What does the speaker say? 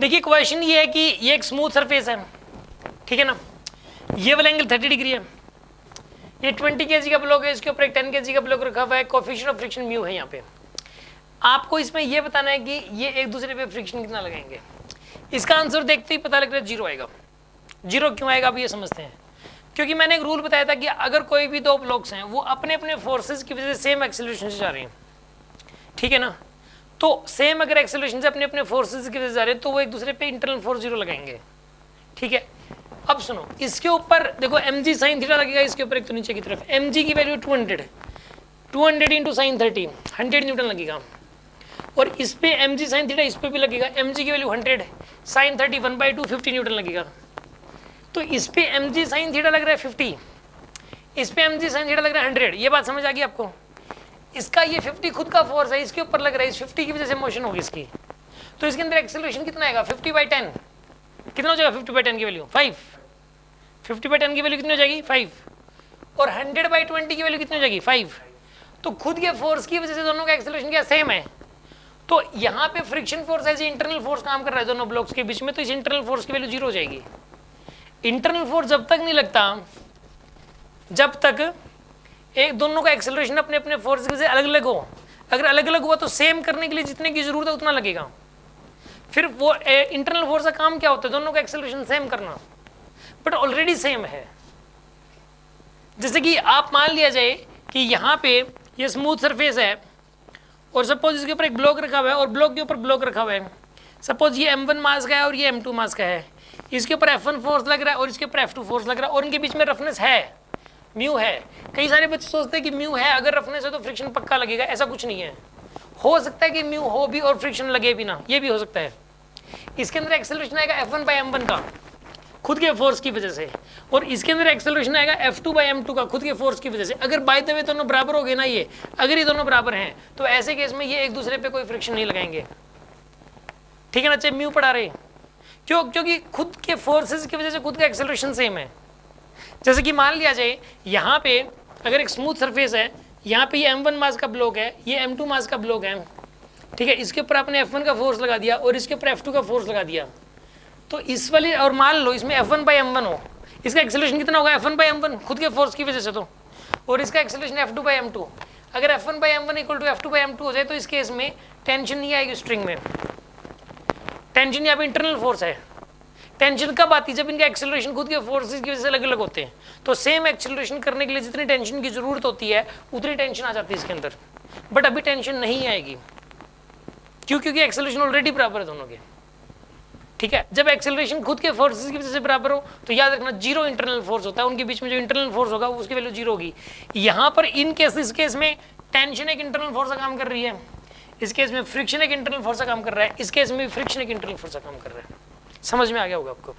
देखिए क्वेश्चन ये है कि ये एक स्मूथ सरफेस है, ठीक है ना, ये वाला एंगल 30 डिग्री है, ये 20 kg का ब्लॉक है, इसके ऊपर एक 10 kg का ब्लॉक रखा हुआ है, कोएफिशिएंट ऑफ फ्रिक्शन म्यू है यहाँ पे। आपको इसमें ये बताना है कि ये एक दूसरे पे फ्रिक्शन कितना लगाएंगे। इसका आंसर देखते ही पता लग रहा है जीरो आएगा। जीरो क्यों आएगा आप ये समझते हैं, क्योंकि मैंने एक रूल बताया था कि अगर कोई भी दो ब्लॉक्स हैं वो अपने अपने फोर्सेस की वजह से सेम एक्सेलरेशन से जा रहे हैं, ठीक है ना, तो सेम अगर एक्सेलरेशन से अपने अपने फोर्सेस की वजह से जा रहे हैं तो वो एक दूसरे पे इंटरनल फोर्स जीरो लगाएंगे, ठीक है। अब सुनो, इसके ऊपर देखो mg sin थीटा लगेगा, इसके ऊपर एक तो नीचे की तरफ mg की वैल्यू 200 इंटू साइन 30 100 न्यूटन लगेगा, और इस पे mg sin थीटा इस पे भी लगेगा, mg की वैल्यू 100 साइन 30 1/2 50 न्यूटन लगेगा। तो इस पे mg sin थीटा लग रहा है 50, इस पे mg sin थीटा लग रहा है 100। ये बात समझ आ गई आपको। इसका ये 50 खुद का फोर्स है, इसके ऊपर लग रहा है, इस 50 की वजह से मोशन होगी इसकी, तो इसके अंदर एक्सेलरेशन कितना आएगा 50/10, कितना हो जाएगा 50/10 की वैल्यू 5, 50/10 की वैल्यू कितनी हो जाएगी 5, और 100/20 की वैल्यू कितनी हो जाएगी 5। तो खुद के फोर्स की वजह से दोनों का एक्सेलरेशन क्या सेम है, तो यहाँ पे friction force as internal force काम कर रहा है दोनों ब्लॉक्स के बीच में, तो इस इंटरनल फोर्स की वैल्यू जीरो हो जाएगी। इंटरनल फोर्स जब तक नहीं लगता जब तक एक दोनों का एक्सेलरेशन अपने अपने फोर्स की वजह से अलग अलग हो, अगर अलग अलग हुआ तो सेम करने के लिए जितने की जरूरत है उतना लगेगा। फिर वो इंटरनल फोर्स का काम क्या होता है, दोनों का एक्सेलरेशन सेम करना, बट ऑलरेडी सेम है। जैसे कि आप मान लिया जाए कि यहाँ पे ये स्मूथ सरफेस है और सपोज इसके ऊपर एक ब्लॉक रखा हुआ है और ब्लॉक के ऊपर ब्लॉक रखा हुआ है, सपोज ये m1 मास का है और ये m2 मास का है, इसके ऊपर f1 फोर्स लग रहा है और इसके ऊपर f2 फोर्स लग रहा है, और इनके बीच में रफनेस है, म्यू है। कई सारे बच्चे सोचते हैं कि म्यू है, अगर रफनेस है तो फ्रिक्शन पक्का लगेगा, ऐसा कुछ नहीं है। हो सकता है कि म्यू हो भी और फ्रिक्शन लगे भी ना, ये भी हो सकता है। इसके अंदर एक्सेलरेशन आएगा f1/m1 का खुद के फोर्स की वजह से, और इसके अंदर एक्सेलरेशन आएगा f2/m2 का खुद के फोर्स की वजह से। अगर बाय द वे दोनों बराबर हो गए ना, ये अगर ये दोनों बराबर हैं तो ऐसे केस में ये एक दूसरे पे कोई फ्रिक्शन नहीं लगाएंगे, ठीक है ना, चाहे म्यू पढ़ा रहे। क्यों? क्योंकि खुद के फोर्सेस की वजह से खुद का एक्सेलरेशन सेम है। जैसे कि मान लिया जाए यहाँ पे अगर एक स्मूथ सरफेस है, यहाँ पे ये m1 मास का ब्लॉक है, ये m2 मास का ब्लॉक है, ठीक है, इसके ऊपर आपने f1 का फोर्स लगा दिया और इसके ऊपर f2 का फोर्स लगा दिया, तो इस वाले, और मान लो इसमें f1/m1 हो, इसका एक्सेलरेशन कितना होगा f1/m1 खुद के फोर्स की वजह से, तो और इसका एक्सेलरेशन f2/m2। अगर f1/m1 इक्वल टू f2/m2 हो जाए तो इस केस में टेंशन नहीं आएगी स्ट्रिंग में, टेंशन यहाँ पे इंटरनल फोर्स है। टेंशन कब आती है, जब इनका एक्सेलरेशन खुद के फोर्सेस की वजह से अलग अलग होते हैं, तो सेम एक्सेलरेशन करने के लिए जितनी टेंशन की जरूरत होती है उतनी टेंशन आ जाती है इसके अंदर, बट अभी टेंशन नहीं आएगी। क्यों? क्योंकि एक्सेलरेशन ऑलरेडी बराबर है दोनों के, ठीक है। जब एक्सेलरेशन खुद के फोर्सेस की वजह से बराबर हो तो याद रखना जीरो इंटरनल फोर्स होता है, उनके बीच में जो इंटरनल फोर्स होगा उसकी वैल्यू जीरो होगी। यहाँ पर इन केस, इस केस में टेंशन एक इंटरनल फोर्स का काम कर रही है, इस केस में फ्रिक्शन एक इंटरनल फोर्स का काम कर रहा है, इस केस में फ्रिक्शन एक इंटरनल फोर्स का काम कर रहा है। समझ में आ गया होगा आपको।